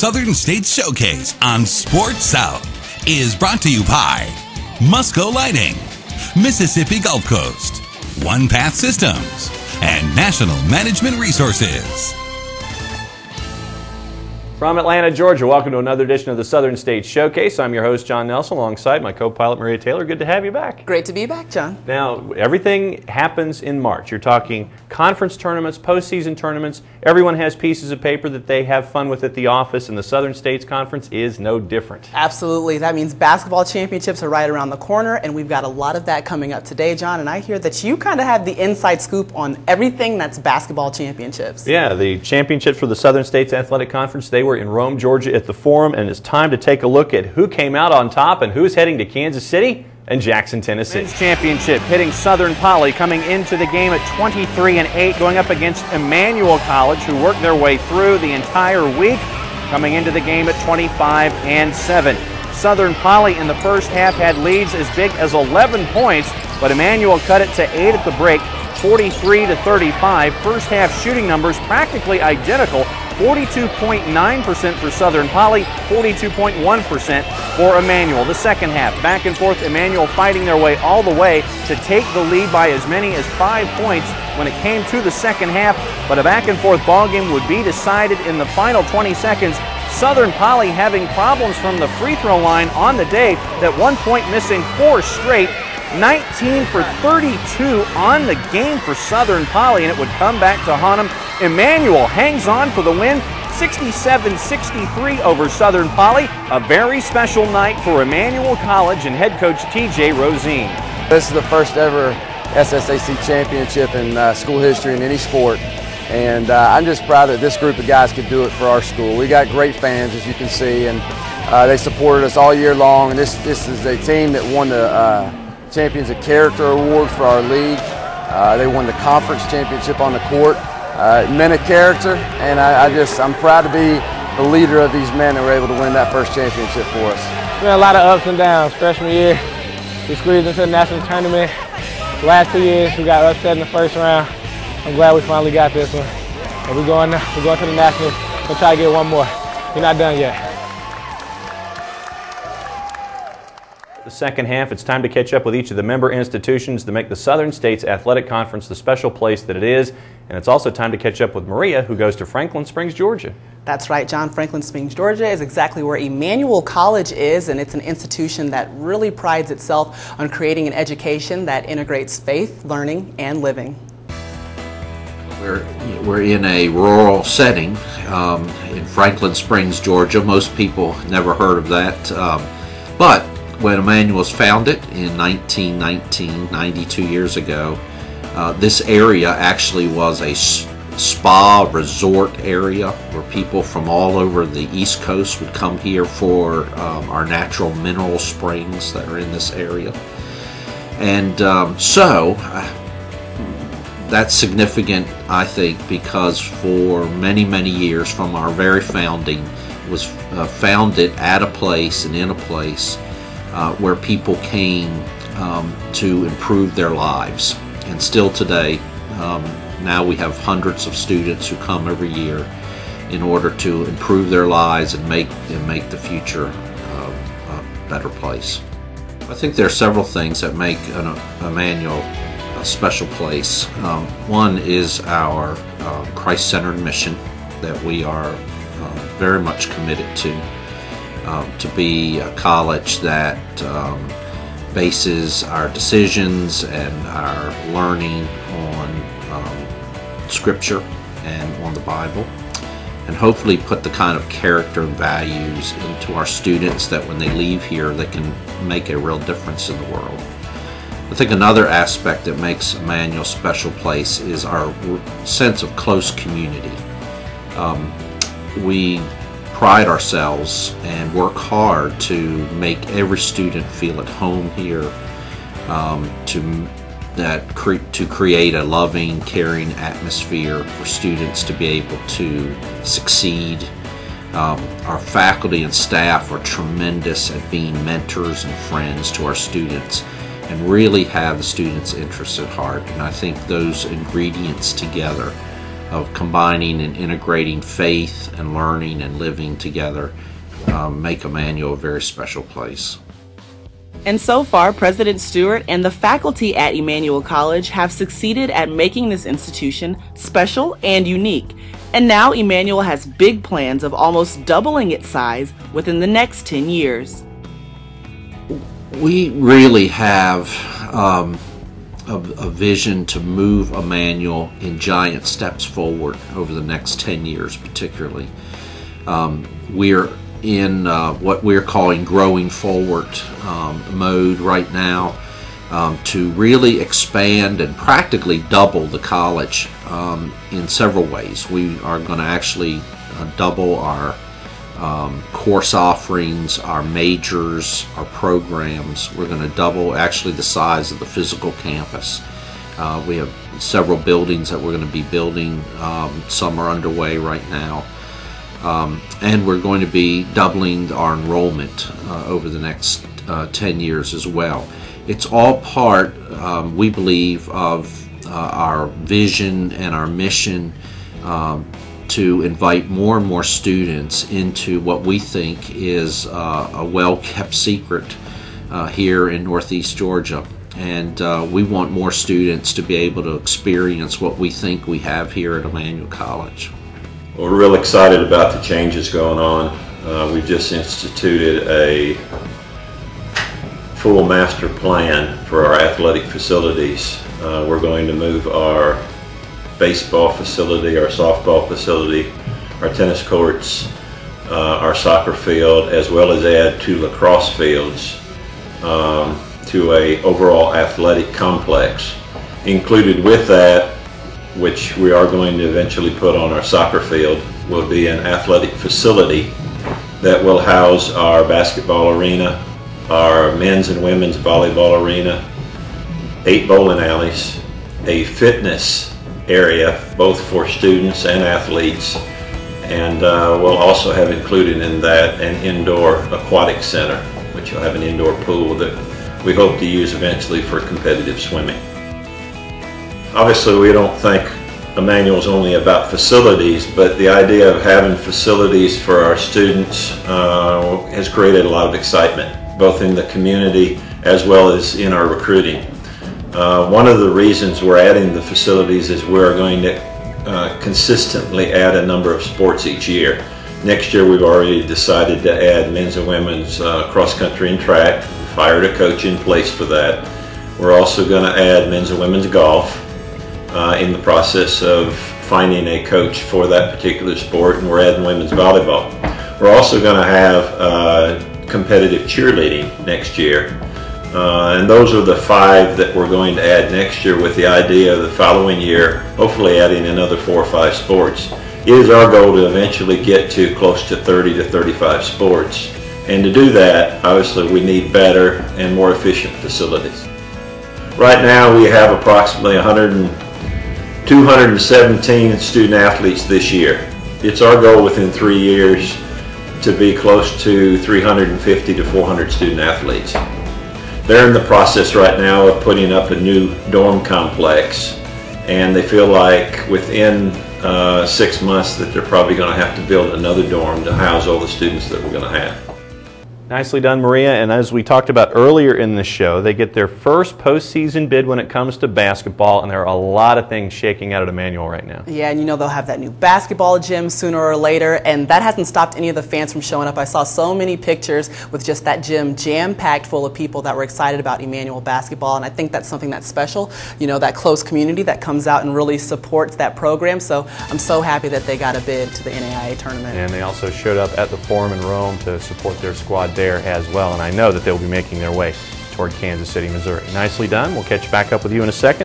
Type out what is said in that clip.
Southern States Showcase on Sports South is brought to you by Musco Lighting, Mississippi Gulf Coast, One Path Systems, and National Management Resources. From Atlanta, Georgia, welcome to another edition of the Southern States Showcase. I'm your host, John Nelson, alongside my co-pilot, Maria Taylor. Good to have you back. Great to be back, John. Now, everything happens in March. You're talking conference tournaments, postseason tournaments. Everyone has pieces of paper that they have fun with at the office, and the Southern States Conference is no different. Absolutely. That means basketball championships are right around the corner, and we've got a lot of that coming up today, John. And I hear that you kind of have the inside scoop on everything that's basketball championships. Yeah, the championships for the Southern States Athletic Conference, they were in Rome, Georgia at the Forum, and it's time to take a look at who came out on top and who's heading to Kansas City and Jackson, Tennessee. Men's championship hitting Southern Poly, coming into the game at 23-8, going up against Emmanuel College, who worked their way through the entire week, coming into the game at 25-7. Southern Poly in the first half had leads as big as 11 points, but Emmanuel cut it to 8 at the break, 43-35. First half shooting numbers practically identical, 42.9% for Southern Poly, 42.1% for Emmanuel. The second half, back and forth, Emmanuel fighting their way all the way to take the lead by as many as 5 points when it came to the second half, but a back and forth ball game would be decided in the final 20 seconds. Southern Poly having problems from the free throw line on the day, at one point missing 4 straight, 19 for 32 on the game for Southern Poly, and it would come back to haunt them. Emmanuel hangs on for the win, 67-63 over Southern Poly. A very special night for Emmanuel College and head coach T.J. Rosine. This is the first ever SSAC championship in school history in any sport, and I'm just proud that this group of guys could do it for our school. We got great fans, as you can see, and they supported us all year long. And this is a team that won the Champions of Character Award for our league. They won the conference championship on the court. Men of character, and I'm proud to be the leader of these men that were able to win that first championship for us. We had a lot of ups and downs. Freshman year, we squeezed into the national tournament. The last 2 years, we got upset in the first round. I'm glad we finally got this one. And we're going to the nationals. We'll try to get one more. We're not done yet. The second half, it's time to catch up with each of the member institutions to make the Southern States Athletic Conference the special place that it is. And it's also time to catch up with Maria, who goes to Franklin Springs, Georgia. That's right, John. Franklin Springs, Georgia is exactly where Emmanuel College is, and it's an institution that really prides itself on creating an education that integrates faith, learning, and living. We're in a rural setting in Franklin Springs, Georgia. Most people never heard of that, but when Emmanuel was founded in 1919, 92 years ago, this area actually was a spa resort area where people from all over the East Coast would come here for our natural mineral springs that are in this area. And so that's significant, I think, because for many, many years from our very founding, it was founded at a place and in a place where people came to improve their lives. And still today, now we have hundreds of students who come every year in order to improve their lives and make the future a better place. I think there are several things that make Emmanuel a special place. One is our Christ-centered mission that we are very much committed to be a college that bases our decisions and our learning on Scripture and on the Bible, and hopefully put the kind of character and values into our students that when they leave here they can make a real difference in the world. I think another aspect that makes Emmanuel a special place is our sense of close community. We pride ourselves and work hard to make every student feel at home here, to create a loving, caring atmosphere for students to be able to succeed. Our faculty and staff are tremendous at being mentors and friends to our students and really have the students' interests at heart. And I think those ingredients together of combining and integrating faith and learning and living together make Emmanuel a very special place. And so far, President Stewart and the faculty at Emmanuel College have succeeded at making this institution special and unique. And now Emmanuel has big plans of almost doubling its size within the next 10 years. We really have a vision to move Emmanuel in giant steps forward over the next 10 years particularly. We're in what we're calling growing forward mode right now to really expand and practically double the college in several ways. We are going to actually double our course offerings, our majors, our programs. We're going to double actually the size of the physical campus. We have several buildings that we're going to be building. Some are underway right now. And we're going to be doubling our enrollment over the next 10 years as well. It's all part, we believe, of our vision and our mission to invite more and more students into what we think is a well-kept secret here in Northeast Georgia. And we want more students to be able to experience what we think we have here at Emmanuel College. We're real excited about the changes going on. We've just instituted a full master plan for our athletic facilities. We're going to move our baseball facility, our softball facility, our tennis courts, our soccer field, as well as add 2 lacrosse fields to a overall athletic complex. Included with that, which we are going to eventually put on our soccer field, will be an athletic facility that will house our basketball arena, our men's and women's volleyball arena, 8 bowling alleys, a fitness area both for students and athletes, and we'll also have included in that an indoor aquatic center, which will have an indoor pool that we hope to use eventually for competitive swimming. Obviously, we don't think Emmanuel's only about facilities, but the idea of having facilities for our students has created a lot of excitement, both in the community as well as in our recruiting. One of the reasons we're adding the facilities is we're going to consistently add a number of sports each year. Next year, we've already decided to add men's and women's cross-country and track. We've hired a coach in place for that. We're also going to add men's and women's golf. In the process of finding a coach for that particular sport, and we're adding women's volleyball. We're also going to have competitive cheerleading next year, and those are the 5 that we're going to add next year, with the idea of the following year hopefully adding another 4 or 5 sports. It is our goal to eventually get to close to 30 to 35 sports, and to do that obviously we need better and more efficient facilities. Right now we have approximately 217 student athletes this year. It's our goal within 3 years to be close to 350 to 400 student athletes. They're in the process right now of putting up a new dorm complex, and they feel like within 6 months that they're probably going to have to build another dorm to house all the students that we're going to have. Nicely done, Maria. And as we talked about earlier in the show, they get their first postseason bid when it comes to basketball, and there are a lot of things shaking out at Emmanuel right now. Yeah, and you know they'll have that new basketball gym sooner or later, and that hasn't stopped any of the fans from showing up. I saw so many pictures with just that gym jam-packed full of people that were excited about Emmanuel basketball, and I think that's something that's special. You know, that close community that comes out and really supports that program, so I'm so happy that they got a bid to the NAIA tournament. And they also showed up at the Forum in Rome to support their squad there as well, and I know that they'll be making their way toward Kansas City, Missouri. Nicely done. We'll catch back up with you in a second.